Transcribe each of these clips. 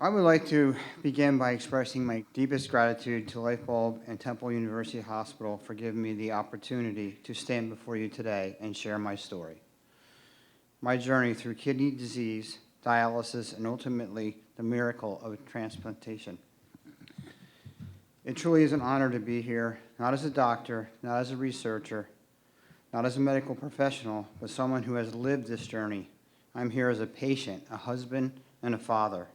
I would like to begin by expressing my deepest gratitude to Lifebulb and Temple University Hospital for giving me the opportunity to stand before you today and share my story. My journey through kidney disease, dialysis, and ultimately the miracle of transplantation. It truly is an honor to be here, not as a doctor, not as a researcher, not as a medical professional, but someone who has lived this journey. I'm here as a patient, a husband, and a father,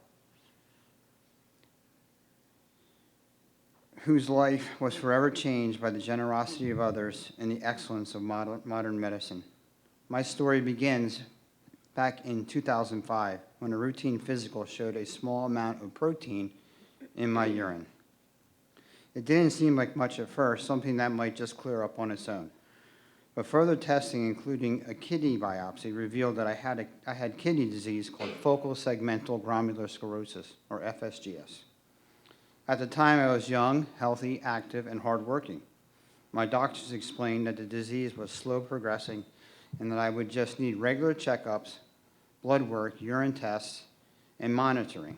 whose life was forever changed by the generosity of others and the excellence of modern medicine. My story begins back in 2005 when a routine physical showed a small amount of protein in my urine. It didn't seem like much at first, something that might just clear up on its own. But further testing, including a kidney biopsy, revealed that I had kidney disease called focal segmental glomerular sclerosis, or FSGS. At the time, I was young, healthy, active, and hardworking. My doctors explained that the disease was slow progressing and that I would just need regular checkups, blood work, urine tests, and monitoring.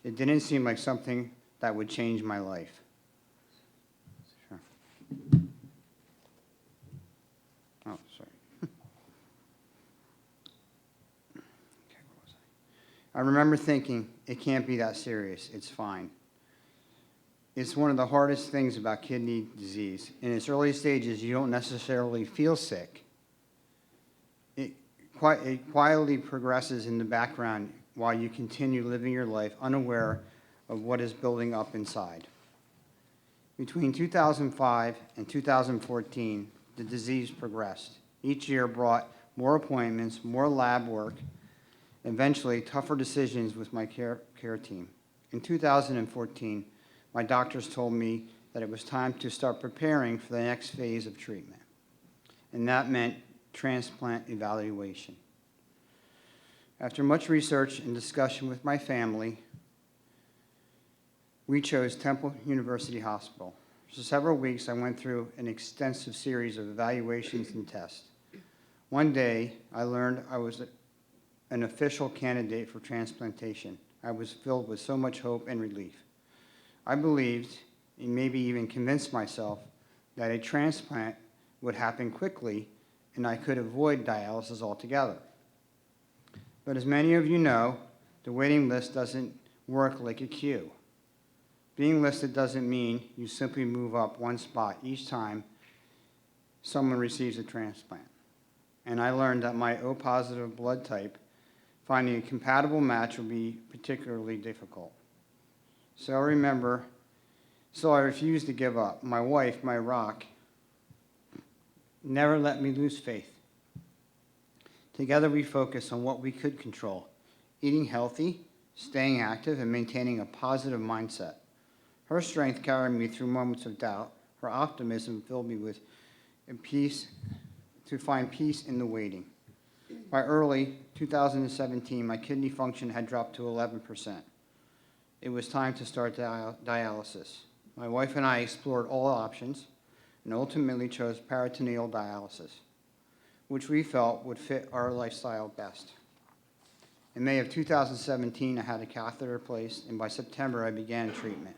It didn't seem like something that would change my life. Sure. Oh, sorry. Okay, where was I remember thinking, it can't be that serious. It's fine. It's one of the hardest things about kidney disease. In its early stages, you don't necessarily feel sick. It quietly progresses in the background while you continue living your life unaware of what is building up inside. Between 2005 and 2014, the disease progressed. Each year brought more appointments, more lab work, eventually tougher decisions with my care team. In 2014, my doctors told me that it was time to start preparing for the next phase of treatment, and that meant transplant evaluation. After much research and discussion with my family, we chose Temple University Hospital. For several weeks, I went through an extensive series of evaluations and tests. One day, I learned I was an official candidate for transplantation. I was filled with so much hope and relief. I believed, and maybe even convinced myself, that a transplant would happen quickly and I could avoid dialysis altogether. But as many of you know, the waiting list doesn't work like a queue. Being listed doesn't mean you simply move up one spot each time someone receives a transplant. And I learned that my O-positive blood type, finding a compatible match would be particularly difficult. So I refused to give up. My wife, my rock, never let me lose faith. Together we focused on what we could control: eating healthy, staying active, and maintaining a positive mindset. Her strength carried me through moments of doubt. Her optimism filled me with peace to find peace in the waiting. By early 2017, my kidney function had dropped to 11%. It was time to start dialysis. My wife and I explored all options and ultimately chose peritoneal dialysis, which we felt would fit our lifestyle best. In May of 2017, I had a catheter placed, and by September, I began treatment.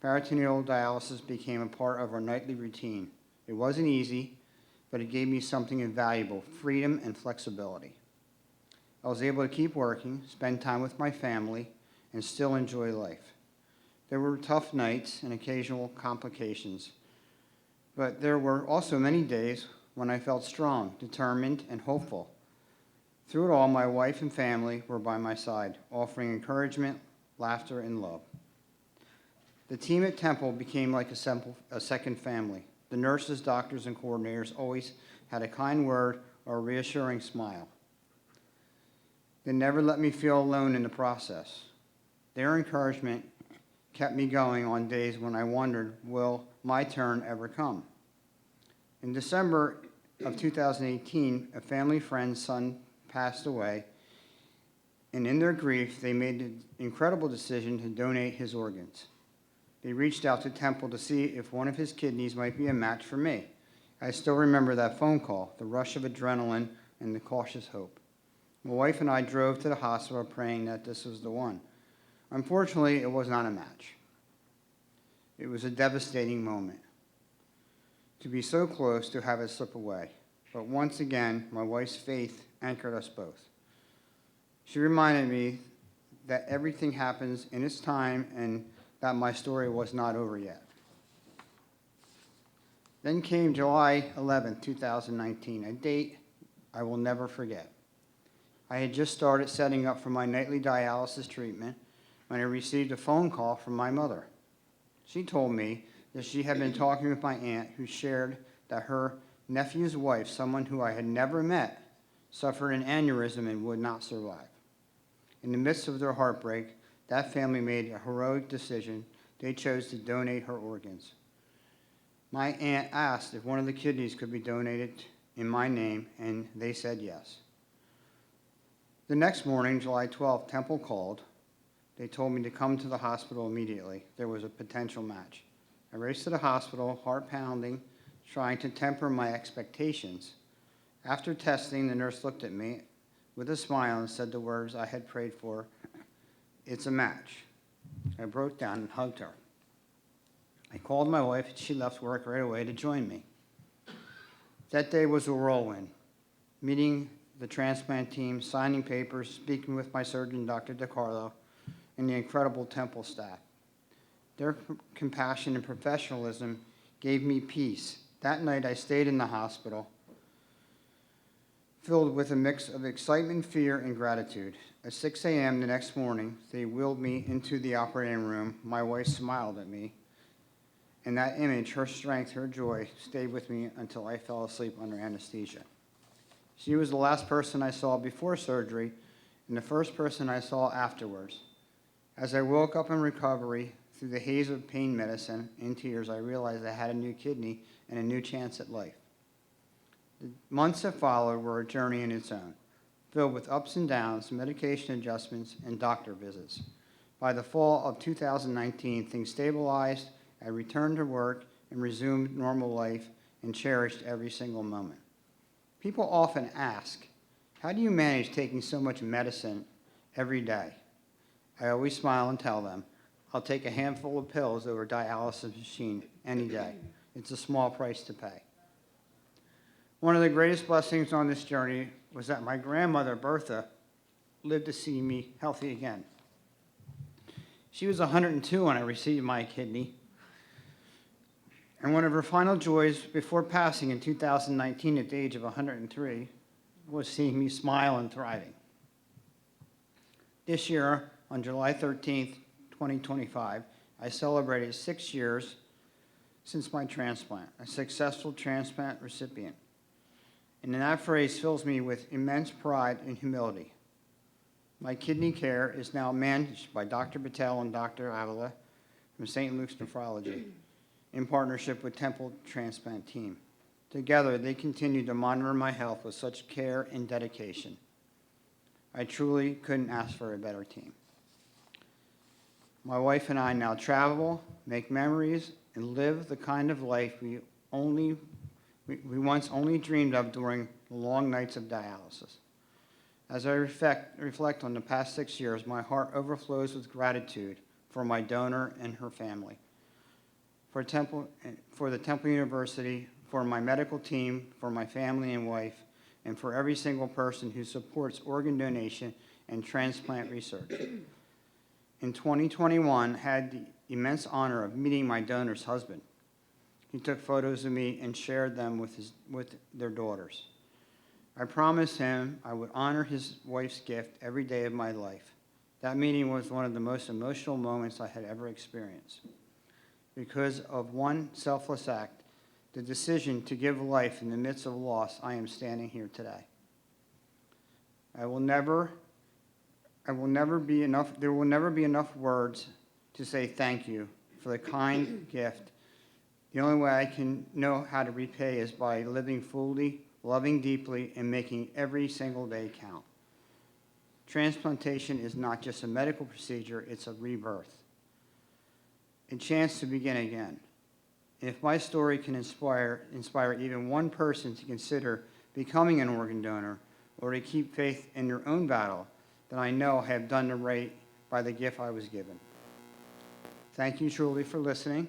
Peritoneal dialysis became a part of our nightly routine. It wasn't easy, but it gave me something invaluable: freedom and flexibility. I was able to keep working, spend time with my family, and still enjoy life. There were tough nights and occasional complications, but there were also many days when I felt strong, determined, and hopeful. Through it all, my wife and family were by my side, offering encouragement, laughter, and love. The team at Temple became like a second family. The nurses, doctors, and coordinators always had a kind word or a reassuring smile. They never let me feel alone in the process. Their encouragement kept me going on days when I wondered, will my turn ever come? In December of 2018, a family friend's son passed away, and in their grief, they made the incredible decision to donate his organs. They reached out to Temple to see if one of his kidneys might be a match for me. I still remember that phone call, the rush of adrenaline, and the cautious hope. My wife and I drove to the hospital praying that this was the one. Unfortunately, it was not a match. It was a devastating moment. To be so close to have it slip away. But once again, my wife's faith anchored us both. She reminded me that everything happens in its time and that my story was not over yet. Then came July 11, 2019, a date I will never forget. I had just started setting up for my nightly dialysis treatment when I received a phone call from my mother. She told me that she had been talking with my aunt, who shared that her nephew's wife, someone who I had never met, suffered an aneurysm and would not survive. In the midst of their heartbreak, that family made a heroic decision. They chose to donate her organs. My aunt asked if one of the kidneys could be donated in my name, and they said yes. The next morning, July 12th, Temple called. They told me to come to the hospital immediately. There was a potential match. I raced to the hospital, heart pounding, trying to temper my expectations. After testing, the nurse looked at me with a smile and said the words I had prayed for, "It's a match." I broke down and hugged her. I called my wife, and she left work right away to join me. That day was a whirlwind. Meeting the transplant team, signing papers, speaking with my surgeon, Dr. DiCarlo, and the incredible Temple staff. Their compassion and professionalism gave me peace. That night I stayed in the hospital, filled with a mix of excitement, fear, and gratitude. At 6 a.m. the next morning, they wheeled me into the operating room. My wife smiled at me. And that image, her strength, her joy, stayed with me until I fell asleep under anesthesia. She was the last person I saw before surgery and the first person I saw afterwards. As I woke up in recovery, through the haze of pain medicine, in tears, I realized I had a new kidney and a new chance at life. The months that followed were a journey in its own, filled with ups and downs, medication adjustments, and doctor visits. By the fall of 2019, things stabilized. I returned to work and resumed normal life and cherished every single moment. People often ask, how do you manage taking so much medicine every day? I always smile and tell them, I'll take a handful of pills over a dialysis machine any day. It's a small price to pay. One of the greatest blessings on this journey was that my grandmother, Bertha, lived to see me healthy again. She was 102 when I received my kidney. And one of her final joys before passing in 2019 at the age of 103 was seeing me smile and thriving. This year, on July 13th, 2025, I celebrated 6 years since my transplant, a successful transplant recipient. And that phrase fills me with immense pride and humility. My kidney care is now managed by Dr. Patel and Dr. Avila from St. Luke's Nephrology in partnership with Temple Transplant Team. Together, they continue to monitor my health with such care and dedication. I truly couldn't ask for a better team. My wife and I now travel, make memories, and live the kind of life we once only dreamed of during the long nights of dialysis. As I reflect on the past 6 years, my heart overflows with gratitude for my donor and her family, for the Temple University, for my medical team, for my family and wife, and for every single person who supports organ donation and transplant research. In 2021, I had the immense honor of meeting my donor's husband. He took photos of me and shared them with their daughters. I promised him I would honor his wife's gift every day of my life. That meeting was one of the most emotional moments I had ever experienced. Because of one selfless act, the decision to give life in the midst of loss, I am standing here today. There will never be enough words to say thank you for the kind gift. The only way I can know how to repay is by living fully, loving deeply, and making every single day count. Transplantation is not just a medical procedure, it's a rebirth, a chance to begin again. And if my story can inspire even one person to consider becoming an organ donor or to keep faith in their own battle, then I know I have done the right by the gift I was given. Thank you truly for listening,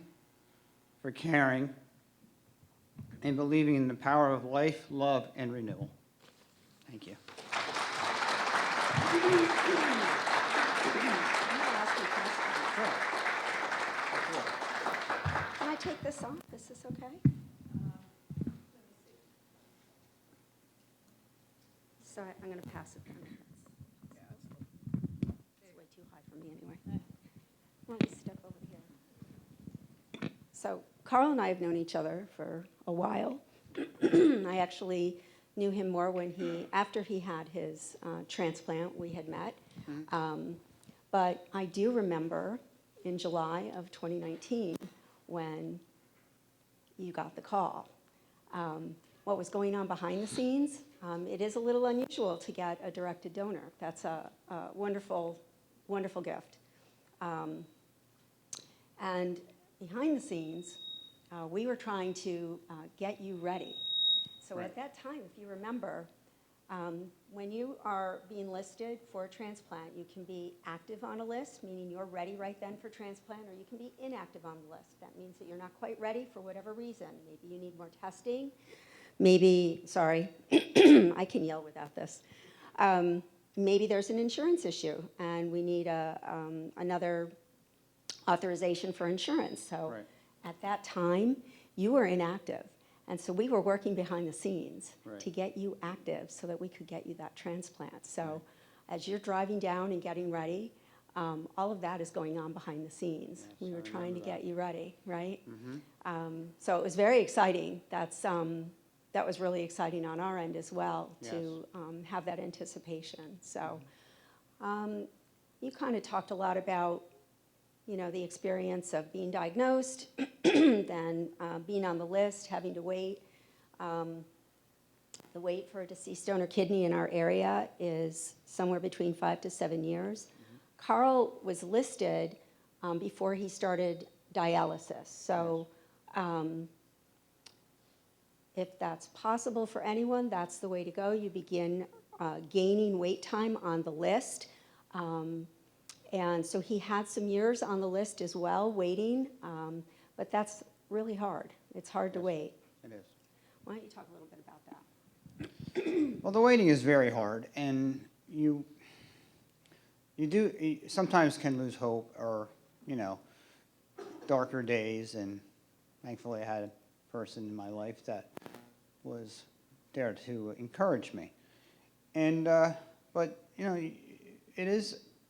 for caring, and believing in the power of life, love, and renewal. Thank you. Can I take this off? Is this okay? So I'm going to pass it down. It's way too high for me anyway. Why don't we step over here? So Carl and I have known each other for a while. I actually knew him more after he had his transplant, we had met. But I do remember in July of 2019 when you got the call. What was going on behind the scenes? It is a little unusual to get a directed donor. That's a wonderful, wonderful gift. And behind the scenes, we were trying to get you ready. So Right. at that time, if you remember, when you are being listed for a transplant, you can be active on a list, meaning you're ready right then for transplant, or you can be inactive on the list. That means that you're not quite ready for whatever reason. Maybe you need more testing. Maybe, sorry, I can yell without this. Maybe there's an insurance issue and we need another authorization for insurance. So Right. at that time, you were inactive. And so we were working behind the scenes Right. to get you active so that we could get you that transplant. So as you're driving down and getting ready, all of that is going on behind the scenes. Yes, we I were trying to remember that. get you ready, right? Mm-hmm. So it was very exciting. That was really exciting on our end as well to have that anticipation. So you kind of talked a lot about, the experience of being diagnosed, then being on the list, having to wait. The wait for a deceased donor kidney in our area is somewhere between 5 to 7 years. Carl was listed before he started dialysis. So if that's possible for anyone, that's the way to go. You begin gaining wait time on the list. And so he had some years on the list as well, waiting, but that's really hard. It's hard to wait. It is. Why don't you talk a little bit about that? Well, the waiting is very hard, and you sometimes can lose hope or, darker days, and thankfully I had a person in my life that was there to encourage me. And, but,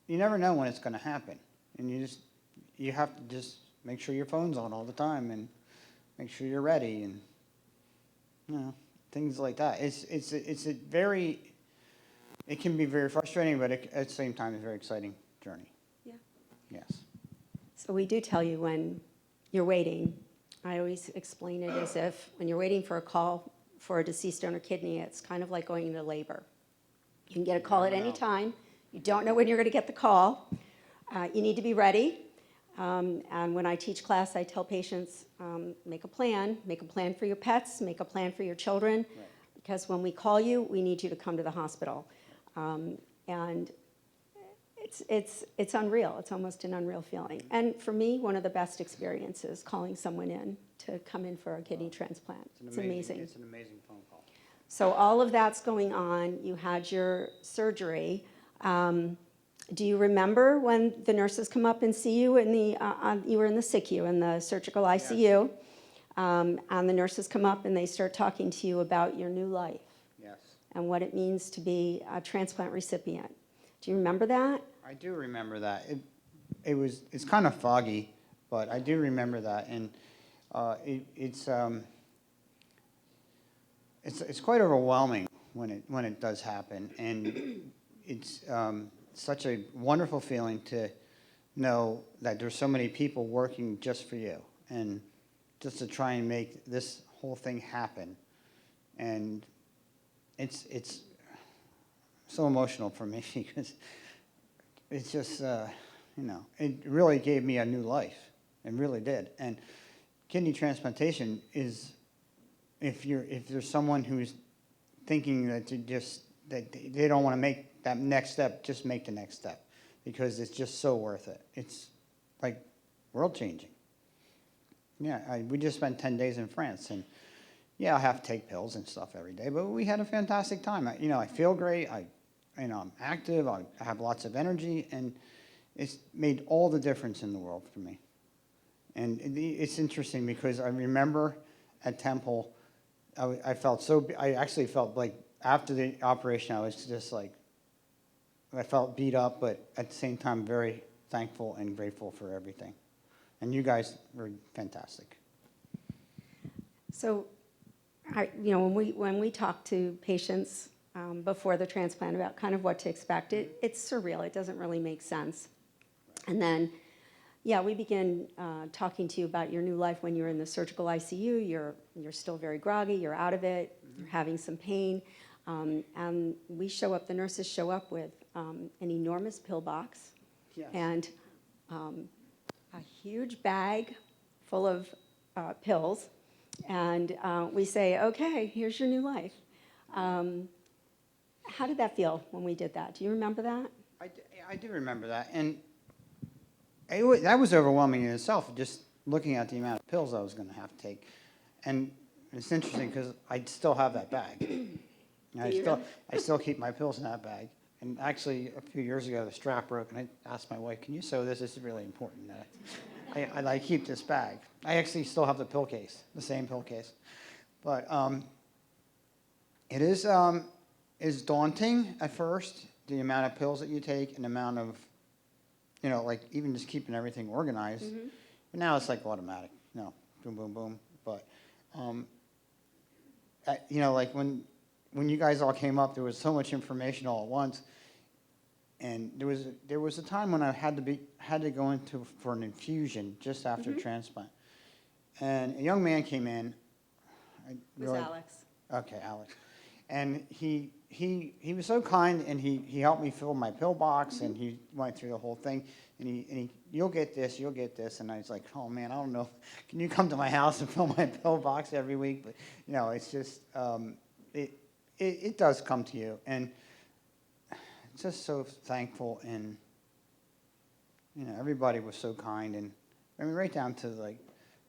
you never know when it's going to happen, and you have to just make sure your phone's on all the time and make sure you're ready, and, things like that. It can be very frustrating, but at the same time, it's a very exciting journey. Yeah. Yes. So we do tell you when you're waiting. I always explain it as if when you're waiting for a call for a deceased donor kidney, it's kind of like going into labor. You can get a call at any time. You don't know when you're going to get the call. You need to be ready. And when I teach class, I tell patients, make a plan for your pets, make a plan for your children, Right. because when we call you, we need you to come to the hospital. And it's unreal. It's almost an unreal feeling. And for me, one of the best experiences, calling someone in to come in for a kidney transplant. It's amazing. It's an amazing phone call. So all of that's going on. You had your surgery. Do you remember when the nurses come up and see you you were in the SICU, in the surgical ICU, and the nurses come up and they start talking to you about your new life Yes. and what it means to be a transplant recipient? Do you remember that? I do remember that. It's kind of foggy, but I do remember that, and it's quite overwhelming when it does happen, and it's such a wonderful feeling to know that there's so many people working just for you and just to try and make this whole thing happen, and it's so emotional for me because it's just it really gave me a new life. It really did. And kidney transplantation is, if there's someone who's thinking that they don't want to make that next step, just make the next step. because it's just so worth it. It's like world-changing. Yeah, we just spent 10 days in France, and yeah, I have to take pills and stuff every day, but we had a fantastic time. I feel great. I'm active. I have lots of energy, and it's made all the difference in the world for me. And it's interesting because I remember at Temple, I actually felt like after the operation, I was just like, I felt beat up, but at the same time, very thankful and grateful for everything. And you guys were fantastic. So, when we talk to patients before the transplant about kind of what to expect, it's surreal. It doesn't really make sense. And then, yeah, we begin talking to you about your new life when you're in the surgical ICU. You're still very groggy. You're out of it. You're having some pain. And the nurses show up with an enormous pill box. Yes. And a huge bag full of pills. And we say, okay, here's your new life. How did that feel when we did that? Do you remember that? I do remember that. And that was overwhelming in itself, just looking at the amount of pills I was going to have to take. And it's interesting because I still have that bag. I still keep my pills in that bag. And actually, a few years ago, the strap broke, and I asked my wife, can you sew this? This is really important. I keep this bag. I actually still have the pill case, the same pill case. But it is daunting at first, the amount of pills that you take and the amount of, like even just keeping everything organized. Mm-hmm. But now it's like automatic, boom, boom, boom. But, like when you guys all came up, there was so much information all at once. And there was a time when I had to go for an infusion just after transplant, and a young man came in. It was Alex. Okay, Alex, and he was so kind, and he helped me fill my pill box, and he went through the whole thing, and he you'll get this, and I was like, oh man, I don't know, can you come to my house and fill my pill box every week? But it's just it does come to you, and just so thankful, and everybody was so kind, and I mean right down to like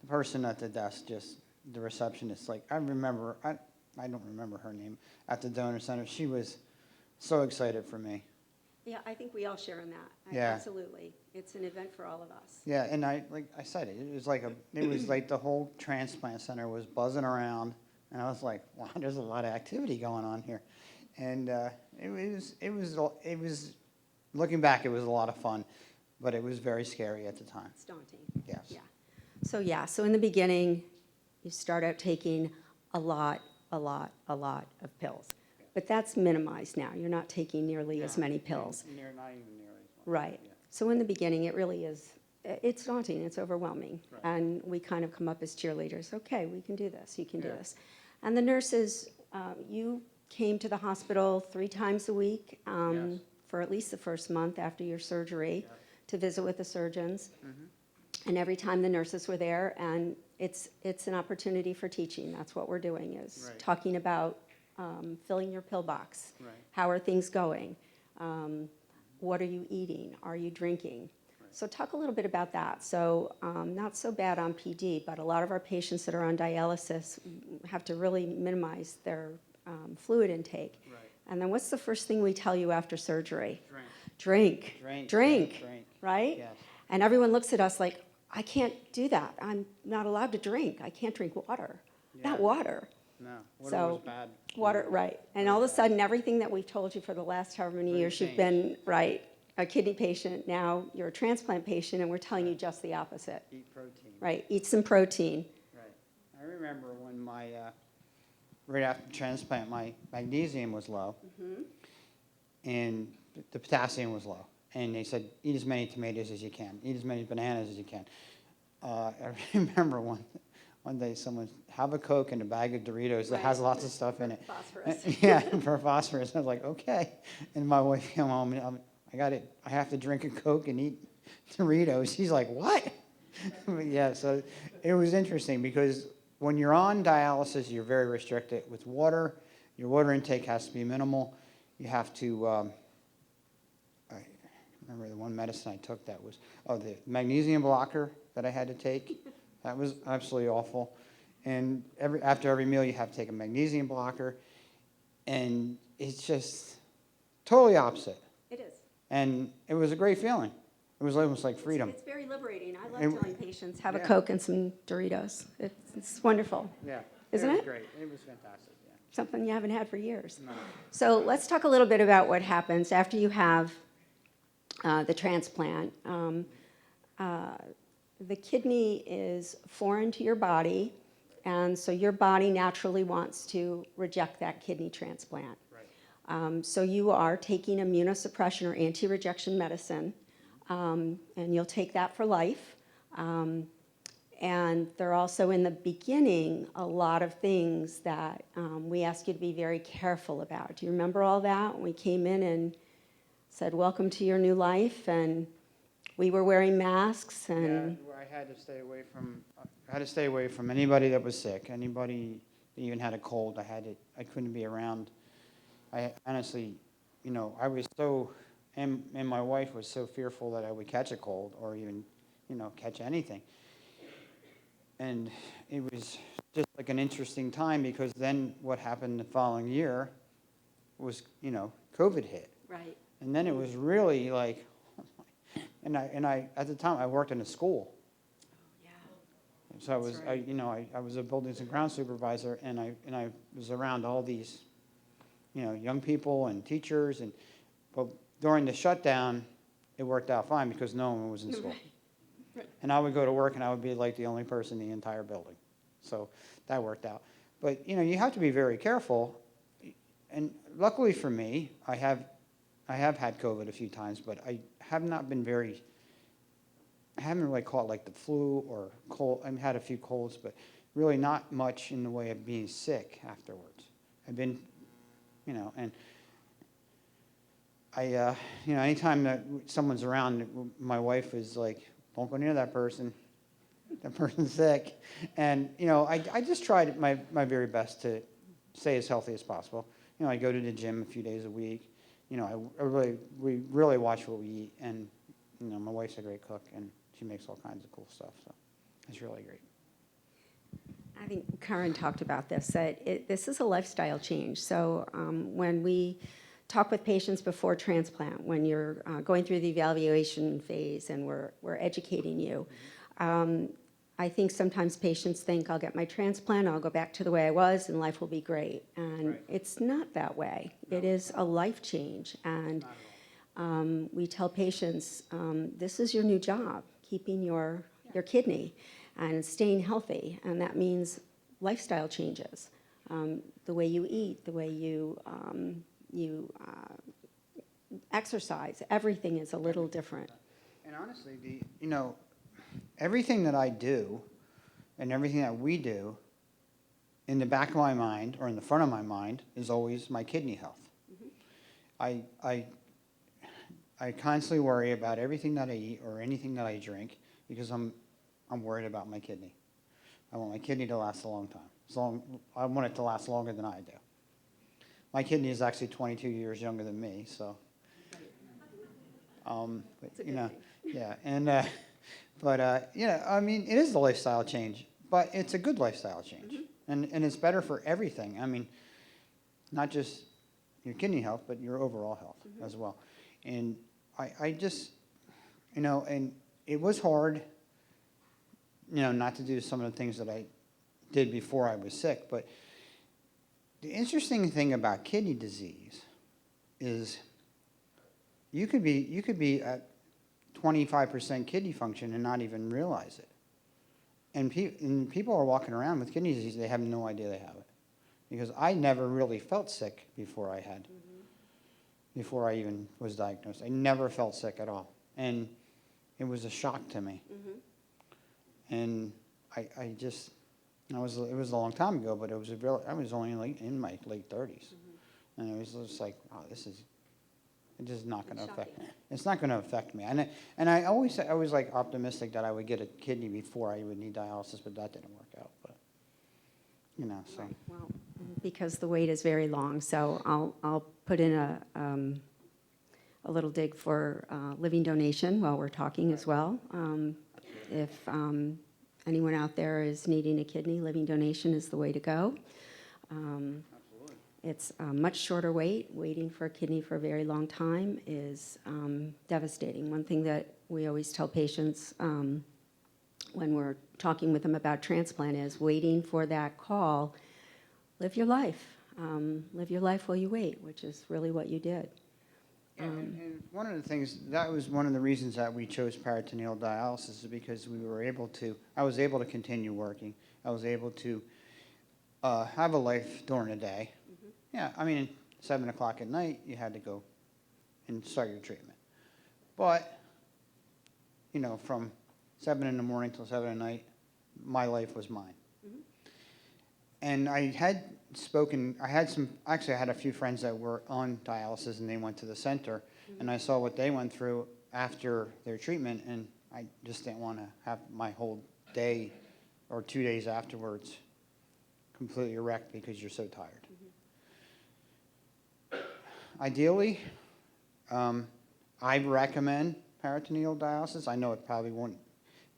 the person at the desk, just the receptionist. Like I don't remember her name at the donor center. She was so excited for me. Yeah, I think we all share in that. Yeah. Absolutely, it's an event for all of us. Yeah, and I said it. It was like the whole transplant center was buzzing around, and I was like, wow, there's a lot of activity going on here. And it was looking back, it was a lot of fun, but it was very scary at the time. It's daunting. Yes. Yeah. So in the beginning, you start out taking a lot of pills, but that's minimized now. You're not taking nearly as many pills. Not even nearly as much. Right. Yeah. So in the beginning, it really is. It's daunting. It's overwhelming, Right. And we kind of come up as cheerleaders. Okay, we can do this. You can do this, and the nurses. You came to the hospital 3 times a week Yes. for at least the first month after your surgery to visit with the surgeons. Mm-hmm. And every time the nurses were there, and it's an opportunity for teaching. That's what we're doing, is talking about filling your pill box. Right. How are things going? What are you eating? Are you drinking? So talk a little bit about that. So not so bad on PD, but a lot of our patients that are on dialysis have to really minimize their fluid intake. Right. And then what's the first thing we tell you after surgery? Drink. Drink. Right? Yes. And everyone looks at us like, I can't do that. I'm not allowed to drink. I can't drink water. Yeah. Not water. No, water was bad. Water, right. And all of a sudden, everything that we've told you for the last however many years you've been, a kidney patient, now you're a transplant patient, and we're telling you just the opposite. Eat protein. Right, eat some protein. Right. I remember when right after transplant, my magnesium was low, and the potassium was low. And they said, eat as many tomatoes as you can, eat as many bananas as you can. I remember one day someone, have a Coke and a bag of Doritos that has lots of stuff in it. Phosphorus. Yeah, for phosphorus. I was like, okay. And my wife came home, and I have to drink a Coke and eat Doritos. She's like, what? Yeah, so it was interesting because when you're on dialysis, you're very restricted with water. Your water intake has to be minimal. You have to, remember the one medicine I took that was, the magnesium blocker that I had to take. That was absolutely awful. And after every meal, you have to take a magnesium blocker. And it's just totally opposite. It is. And it was a great feeling. It was almost like freedom. It's very liberating. I love And- telling patients, have a Yeah. Coke and some Doritos. It's wonderful. Yeah. Isn't was it? great. It was fantastic, yeah. Something you haven't had for years. No. So let's talk a little bit about what happens after you have the transplant. The kidney is foreign to your body, and so your body naturally wants to reject that kidney transplant. Right. So you are taking immunosuppression or anti-rejection medicine, and you'll take that for life. And there are also, in the beginning, a lot of things that we ask you to be very careful about. Do you remember all that? When we came in and said, welcome to your new life, and we were wearing masks, and Yeah, I had to stay away from anybody that was sick, anybody that even had a cold. I couldn't be around. I honestly, I was so, and my wife was so fearful that I would catch a cold or even, catch anything. And it was just like an interesting time, because then what happened the following year was, COVID hit. right. And then it was really like, and I at the time I worked in a school. Yeah. So I was, That's right. I was a buildings and grounds supervisor, and I was around all these, young people and teachers, but during the shutdown, it worked out fine because no one was in school. Right. And I would go to work, and I would be like the only person in the entire building. So that worked out. But, you have to be very careful. And luckily for me, I have had COVID a few times, but I haven't really caught like the flu or cold. I've had a few colds, but really not much in the way of being sick afterwards. I've been, and I, anytime that someone's around, my wife is like, don't go near that person. That person's sick. And, I just tried my very best to stay as healthy as possible. I go to the gym a few days a week. We really watch what we eat. And, my wife's a great cook, and she makes all kinds of cool stuff. So it's really great. I think Karen talked about this, that this is a lifestyle change. So when we talk with patients before transplant, when you're going through the evaluation phase and we're educating you, I think sometimes patients think, I'll get my transplant, I'll go back to the way I was, and life will be great. And Right. It's not that way. No. It is a life change. And Not at all. we tell patients, this is your new job, keeping your kidney and staying healthy. And that means lifestyle changes. The way you eat, the way you exercise, everything is a little different. And honestly, everything that I do and everything that we do, in the back of my mind or in the front of my mind, is always my kidney health. Mm-hmm. I constantly worry about everything that I eat or anything that I drink, because I'm worried about my kidney. I want my kidney to last a long time. I want it to last longer than I do. My kidney is actually 22 years younger than me, so. But, It's a good thing. yeah, and I mean, it is a lifestyle change, but it's a good lifestyle change, and it's better for everything. I mean, not just your kidney health, but your overall health as well. And I just, and it was hard, not to do some of the things that I did before I was sick. But the interesting thing about kidney disease is you could be at 25% kidney function and not even realize it. And people are walking around with kidney disease, they have no idea they have it. Because I never really felt sick before I even was diagnosed. I never felt sick at all. And it was a shock to me. And it was a long time ago, but I was only in my late 30s. And it was just like, wow, it's just not going to affect me. It's not going to affect me. And I always like optimistic that I would get a kidney before I would need dialysis, but that didn't work out. But so. Right. Well, because the wait is very long, so I'll put in a little dig for living donation while we're talking as well. If anyone out there is needing a kidney, living donation is the way to go. It's a much shorter wait. Waiting for a kidney for a very long time is devastating. One thing that we always tell patients when we're talking with them about transplant is waiting for that call. Live your life. Live your life while you wait, which is really what you did. And one of the things, that was one of the reasons that we chose peritoneal dialysis, is because I was able to continue working. I was able to have a life during the day. Mm-hmm. Yeah, I mean, 7 o'clock at night, you had to go and start your treatment. But, from 7 in the morning till 7 at night, my life was mine. Mm-hmm. And I had a few friends that were on dialysis, and they went to the center, mm-hmm. and I saw what they went through after their treatment, and I just didn't want to have my whole day or 2 days afterwards completely wrecked because you're so tired. Mm-hmm. Ideally, I recommend peritoneal dialysis. I know it probably won't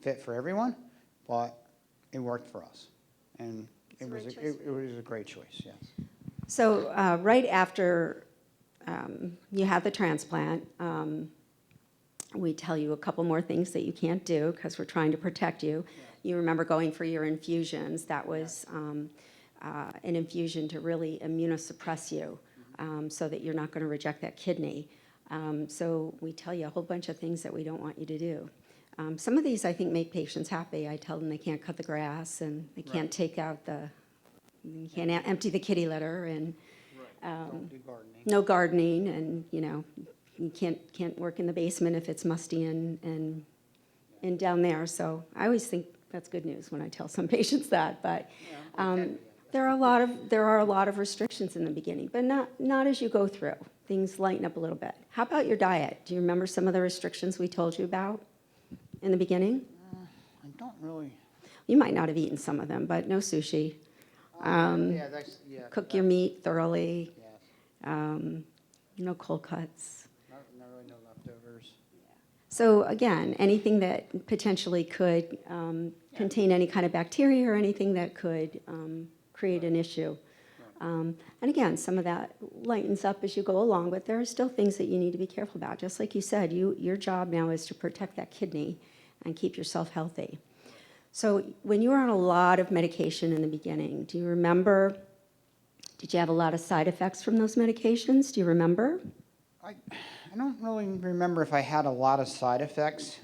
fit for everyone, but it worked for us, and it was a great choice, yes. So right after you had the transplant, we tell you a couple more things that you can't do because we're trying to protect you. Yeah. You remember going for your infusions. That was an infusion to really immunosuppress you, so that you're not going to reject that kidney. So we tell you a whole bunch of things that we don't want you to do. Some of these, I think, make patients happy. I tell them they can't cut the grass, and they can't take out you can't empty the kitty litter, and Don't do gardening. no gardening, and you can't work in the basement if it's musty and down there. So I always think that's good news when I tell some patients that. But there are a lot of restrictions in the beginning, but not as you go through. Things lighten up a little bit. How about your diet? Do you remember some of the restrictions we told you about in the beginning? I don't really. You might not have eaten some of them, but no sushi. Cook your meat thoroughly. Yes. No cold cuts. Not really, no leftovers. So again, anything that potentially could contain any kind of bacteria or anything that could create an issue. And again, some of that lightens up as you go along, but there are still things that you need to be careful about. Just like you said, your job now is to protect that kidney and keep yourself healthy. So when you were on a lot of medication in the beginning, do you remember, did you have a lot of side effects from those medications? Do you remember? I don't really remember if I had a lot of side effects.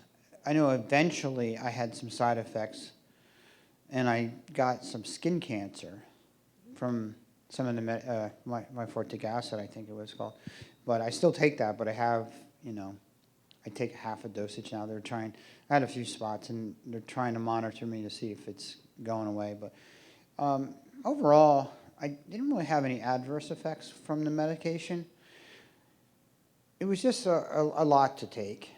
I know eventually I had some side effects, and I got some skin cancer from some of the my fortic acid, I think it was called. But I still take that, but I have, I take half a dosage now. I had a few spots, and they're trying to monitor me to see if it's going away. But overall, I didn't really have any adverse effects from the medication. It was just a lot to take,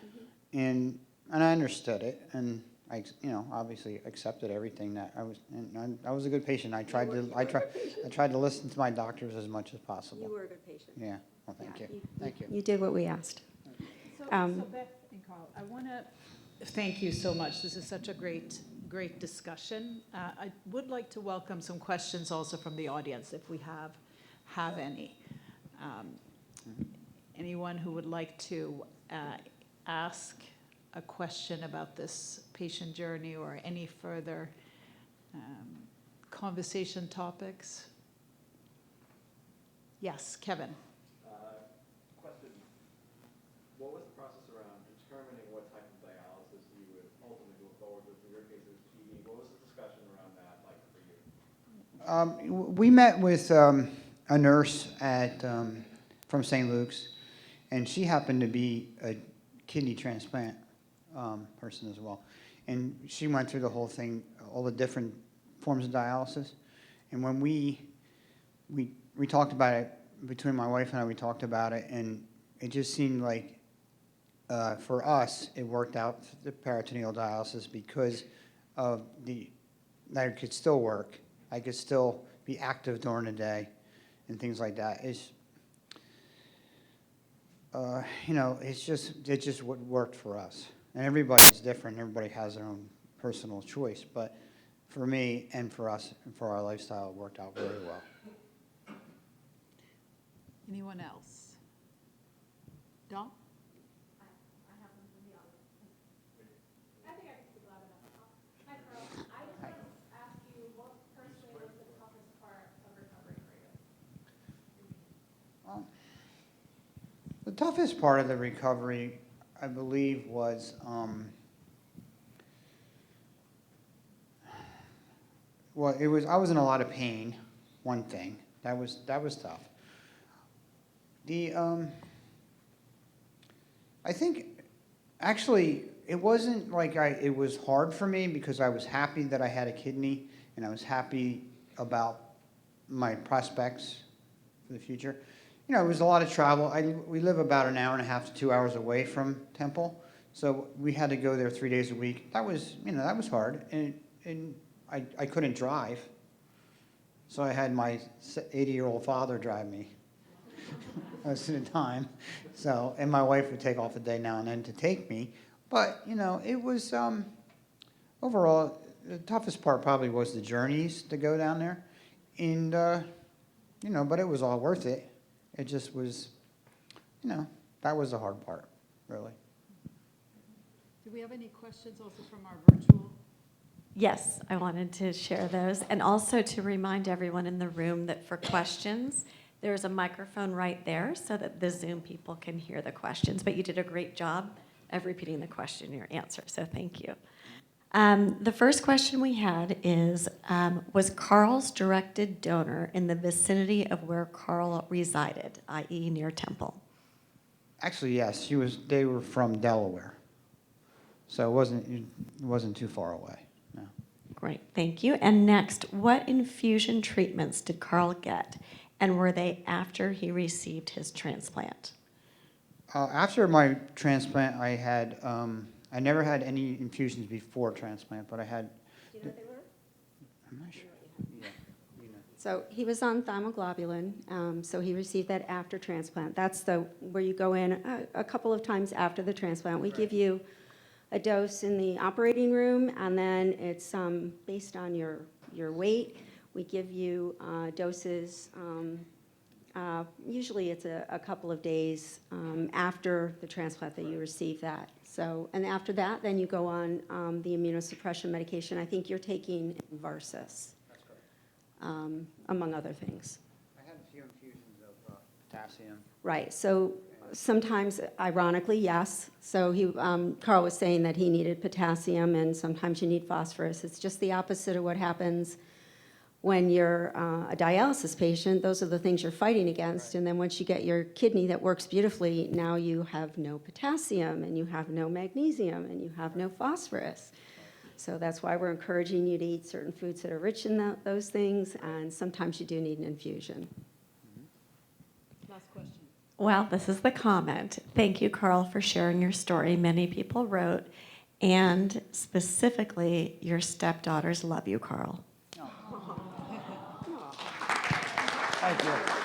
mm-hmm. and I understood it, and I obviously accepted everything that I was a good patient. I tried to listen to my doctors as much as possible. You were a good patient. Yeah. Well, thank you. Thank you. You did what we asked. So Beth and Carl, I want to thank you so much. This is such a great discussion. I would like to welcome some questions also from the audience, if we have any. Anyone who would like to ask a question about this patient journey or any further conversation topics? Yes, Kevin. Question. What was the process around determining what type of dialysis you would ultimately go forward with? In your case, it was PD. What was the discussion around that like for you? We met with a nurse from St. Luke's, and she happened to be a kidney transplant person as well. And she went through the whole thing, all the different forms of dialysis. And when we talked about it, between my wife and I, we talked about it, and it just seemed like, for us, it worked out, the peritoneal dialysis, because of that it could still work. I could still be active during the day and things like that. it just what worked for us. And everybody's different, everybody has their own personal choice, but for me and for us, and for our lifestyle, it worked out very well. Anyone else? Dawn? I think I can speak loud enough. Hi, Carl. I just want to ask you, what personally was the toughest part of recovery for you? The toughest part of the recovery, I believe, was, I was in a lot of pain, one thing. That was tough. I think, actually, it wasn't like it was hard for me because I was happy that I had a kidney and I was happy about my prospects for the future. It was a lot of travel. We live about an hour and a half to 2 hours away from Temple, so we had to go there 3 days a week. That was hard, and I couldn't drive, so I had my 80-year-old father drive me most of the time. So, and my wife would take off a day now and then to take me. But it was overall the toughest part probably was the journeys to go down there, and but it was all worth it. It just was, that was the hard part, really. Do we have any questions also from our virtual? Yes, I wanted to share those, and also to remind everyone in the room that for questions, there's a microphone right there so that the Zoom people can hear the questions. But you did a great job of repeating the question in your answer, so thank you. The first question we had is, was Carl's directed donor in the vicinity of where Carl resided, i.e. near Temple? Actually, yes, they were from Delaware, so it wasn't too far away. No. Great, thank you. And next, what infusion treatments did Carl get, and were they after he received his transplant? After my transplant, I never had any infusions before transplant, but I had. Do you know what they were? I'm not sure. Yeah, So he was on thymoglobulin, so he received that after transplant. That's where you go in a couple of times after the transplant. We give you a dose in the operating room, and then it's based on your weight. We give you doses. Usually it's a couple of days after the transplant that you receive that. So, and after that, then you go on the immunosuppression medication. I think you're taking Varsis, among other things. I had a few infusions of potassium. Right. So sometimes, ironically, yes. So Carl was saying that he needed potassium, and sometimes you need phosphorus. It's just the opposite of what happens when you're a dialysis patient. Those are the things you're fighting against. Right. And then once you get your kidney that works beautifully, now you have no potassium, and you have no magnesium, and you have no phosphorus. So that's why we're encouraging you to eat certain foods that are rich in those things, and sometimes you do need an infusion. Last question. Well, this is the comment. Thank you, Carl, for sharing your story. Many people wrote, and specifically, your stepdaughters love you, Carl. Thank you.